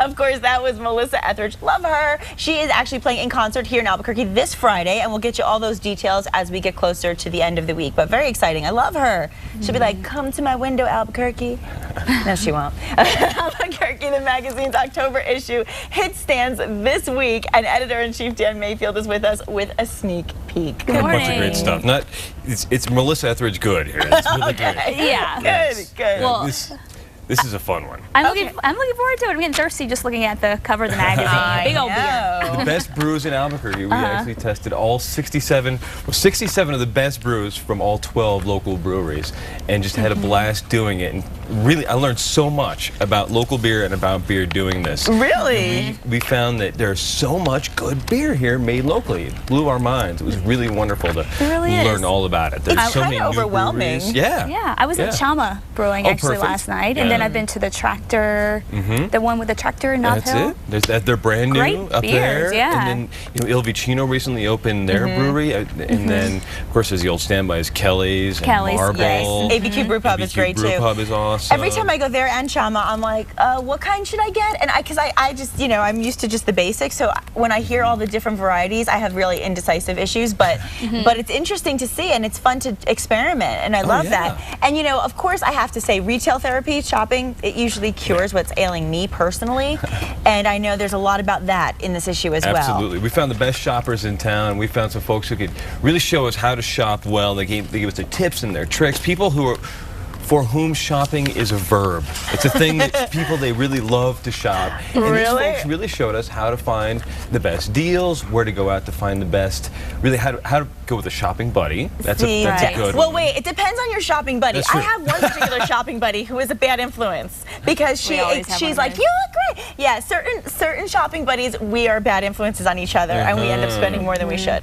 Of course, that was Melissa Etheridge. Love her. She is actually playing in concert here in Albuquerque this Friday, and we'll get you all those details as we get closer to the end of the week. But very exciting. I love her. She'll be like, come to my window, Albuquerque. No, she won't. Albuquerque the Magazine's October issue hit stands this week, and editor-in-chief Dan Mayfield is with us with a sneak peek. Good morning. A bunch of great stuff. It's Melissa Etheridge good here. It's really good. Yeah. Yes. Good. Well, this is a fun one. I'm looking forward to it. I'm getting thirsty just looking at the cover of the magazine. Big old beer. The best brews in Albuquerque. We actually tested all 67 of the best brews from all 12 local breweries and just had a blast doing it. And really, I learned so much about local beer and about beer doing this. Really? We found that there's so much good beer here made locally. It blew our minds. It was really wonderful to learn all about it. There's so many new overwhelming. breweries. Yeah. Yeah, I was at Chama Brewing actually last night, and then I've been to the Tractor, the one with the tractor in North Hill. That's it. They're brand new up there. Yeah. And then Ilvicino recently opened their brewery, and then of course there's the old standbys, Kelly's and Marble. Yes. ABQ Brew Pub is great too. ABQ Brew Pub is awesome. Every time I go there and Chama, I'm like, what kind should I get? And because I just, I'm used to just the basics. So when I hear all the different varieties, I have really indecisive issues. But it's interesting to see, and it's fun to experiment, and I love that. And of course, I have to say, retail therapy, shopping, it usually cures what's ailing me personally. And I know there's a lot about that in this issue as well. Absolutely. We found the best shoppers in town. We found some folks who could really show us how to shop well. They gave us their tips and their tricks. People for whom shopping is a verb. It's a thing that they really love to shop. And these folks really showed us how to find the best deals, where to go out to find the best, really how to go with a shopping buddy. That's a good one. Well, wait, it depends on your shopping buddy. I have one particular shopping buddy who is a bad influence because she's like, you look great. Yeah, certain shopping buddies, we are bad influences on each other, and we end up spending more than we should.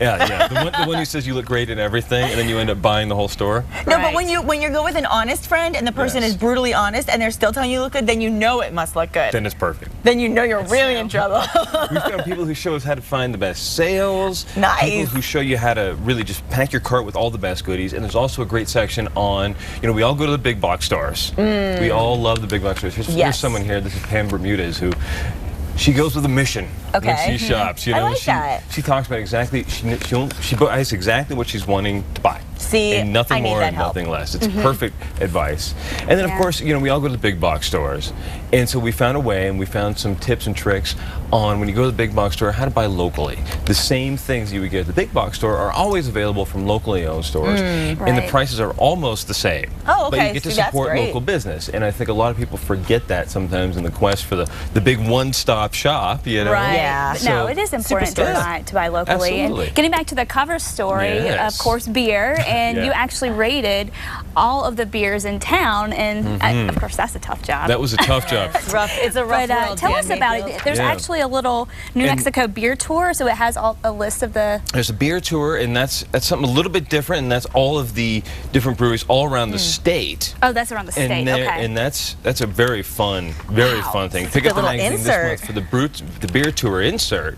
Yeah. The one who says you look great in everything, and then you end up buying the whole store. No, but when you go with an honest friend and the person is brutally honest and they're still telling you look good, then you know it must look good. Then it's perfect. Then you know you're really in trouble. We found people who show us how to find the best sales. Nice. People who show you how to really just pack your cart with all the best goodies. And there's also a great section on, we all go to the big box stores. We all love the big box stores. Here's someone here. This is Pam Bermudez, who she goes with a mission when she shops. I like that. She talks about exactly, she buys exactly what she's wanting to buy. See, and nothing more and nothing less. It's perfect advice. And then, of course, we all go to the big box stores. And so we found a way, and we found some tips and tricks on when you go to the big box store, how to buy locally. The same things you would get at the big box store are always available from locally owned stores. And the prices are almost the same. Oh, okay. But you get to support local business. And I think a lot of people forget that sometimes in the quest for the big one-stop shop, Right. Yeah. So, no, it is important to buy locally. Absolutely. And getting back to the cover story, of course, beer. And you actually rated all of the beers in town, and of course that's a tough job. That was a tough job. It's a rough world. Tell us about it. There's actually a little New Mexico beer tour, so it has a list of the... There's a beer tour, and that's something a little bit different, and that's all of the different breweries all around the state. Oh, that's around the state, And that's a very fun thing. Pick up the magazine this month for the beer tour insert.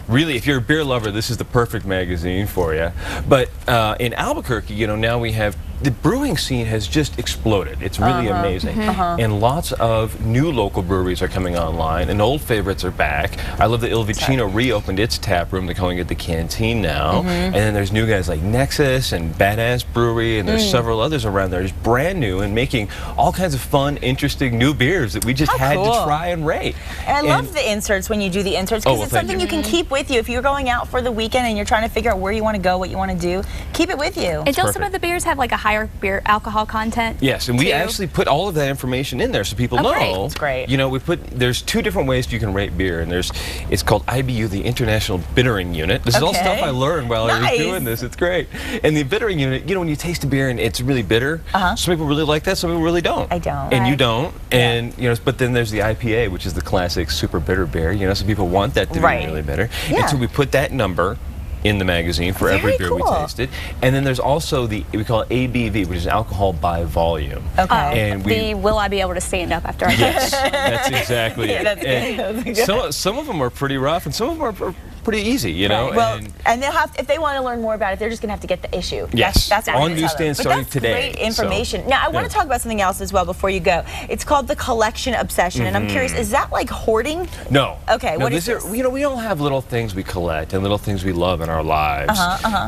Really, if you're a beer lover, this is the perfect magazine for you. But in Albuquerque, now we have the brewing scene has just exploded. It's really amazing. And lots of new local breweries are coming online, and old favorites are back. I love that Ilvicino reopened its tap room. They're calling it the Canteen now. And then there's new guys like Nexus and Badass Brewery, and there's several others around there just brand new and making all kinds of fun, interesting new beers that we just had to try and rate. And I love the inserts when you do the inserts, because it's something you can keep with you. If you're going out for the weekend and you're trying to figure out where you want to go, what you want to do, keep it with you. And don't some of the beers have like a higher beer alcohol content? Yes, and we actually put all of that information in there so people know. That's great. There's two different ways you can rate beer, and it's called IBU, the International Bittering Unit. This is all stuff I learned while I was doing this. It's great. And the bittering unit, when you taste a beer and it's really bitter, some people really like that, some people really don't. I don't. And you don't. And but then there's the IPA, which is the classic super bitter beer. Some people want that to be really bitter. And so we put that number in the magazine for every beer we tasted. And then there's also we call it ABV, which is alcohol by volume. And will I be able to stand up after I Yes, that's exactly it. That's good. Some of them are pretty rough, and some of them are pretty easy, you know. Well, and they'll have, if they want to learn more about it, they're just going to have to get the issue. Yes, that's on newsstands starting today. Great information. So, now, I want to talk about something else as well before you go. It's called the collection obsession, and I'm curious, is that like hoarding? No. Okay, what is this? You know, we all have little things we collect and little things we love in our lives.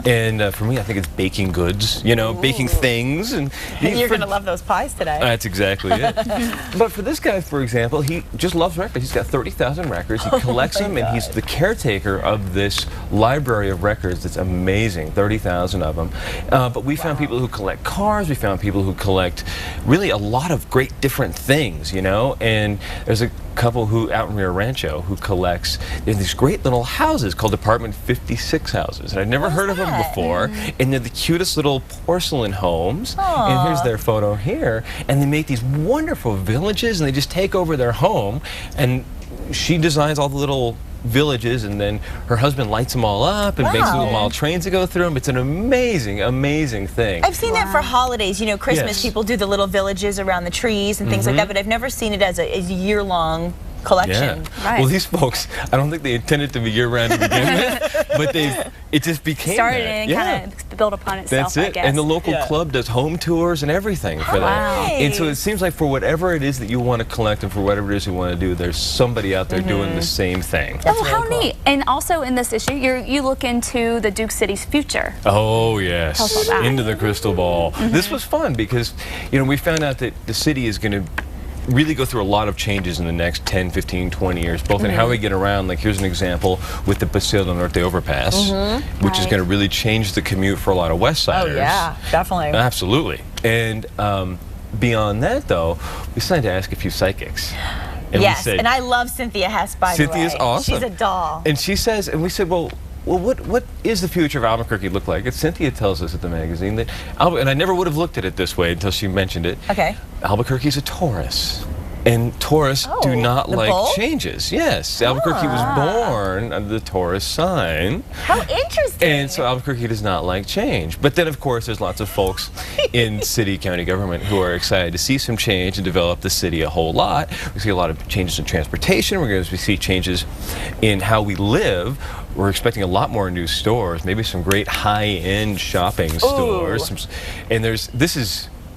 And for me, I think it's baking goods, you know, baking things. And you're going to love those pies today. That's exactly it. But for this guy, for example, he just loves records. He's got 30,000 records. He collects them, and he's the caretaker of this library of records that's amazing, 30,000 of them. But we found people who collect cars. We found people who collect really a lot of great different things, you know. And there's a couple who out in Rio Rancho who collects these great little houses called Apartment 56 houses. And I'd never heard of them before. And they're the cutest little porcelain homes. Aww. And here's their photo here. And they make these wonderful villages, and they just take over their home. And she designs all the little villages, and then her husband lights them all up and makes little model trains to go through them. It's an amazing, amazing thing. I've seen that for holidays. You know, Christmas, people do the little villages around the trees and things like that, but I've never seen it as a year-long collection. Yeah. Well, these folks, I don't think they intended to be year-round to begin with, but it just became started and kind of built upon itself. That's it. I guess. And the local club does home tours and everything for that. And so it seems like for whatever it is that you want to collect and for whatever it is you want to do, there's somebody out there doing the same thing. Oh, how neat. And also in this issue, you look into the Duke City's future. Oh, yes. Into the crystal ball. This was fun because, you know, we found out that the city is going to really go through a lot of changes in the next 10, 15, 20 years, both in how we get around. Like, here's an example with the Paseo del Norte overpass, which is going to really change the commute for a lot of West Siders. Oh, yeah, definitely. Absolutely. And beyond that, though, we decided to ask a few psychics. And yes, and I love Cynthia Hess, by the way. Cynthia's awesome. She's a doll. And she says, and we said, well, what is the future of Albuquerque look like? And Cynthia tells us at the magazine that, and I never would have looked at it this way until she mentioned it. Okay. Albuquerque's a Taurus. And Taurus do not like changes. Yes, Albuquerque was born under the Taurus sign. How interesting. And so Albuquerque does not like change. But then, of course, there's lots of folks in city, county government who are excited to see some change and develop the city a whole lot. We see a lot of changes in transportation. We're going to see changes in how we live. We're expecting a lot more new stores, maybe some great high-end shopping stores. And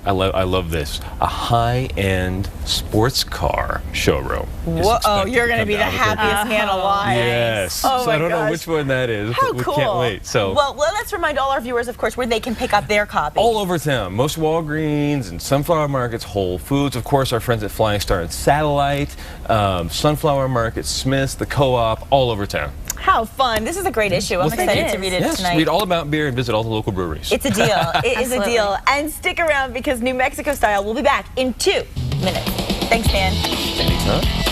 I love this, a high-end sports car showroom. Whoa, you're going to be the happiest man alive. Yes. Oh, so I don't know which one that is. How we cool. Can't wait. So, well, let's remind all our viewers, of course, where they can pick up their copy. All over town. Most Walgreens and Sunflower Markets, Whole Foods. Of course, our friends at Flying Star and Satellite, Sunflower Market, Smith's, the Co-op, all over town. How fun. This is a great issue. I'm excited to read it tonight. Read all about beer and visit all the local breweries. It's a deal. It is a deal. And stick around because New Mexico Style will be back in 2 minutes. Thanks, Dan. Anytime.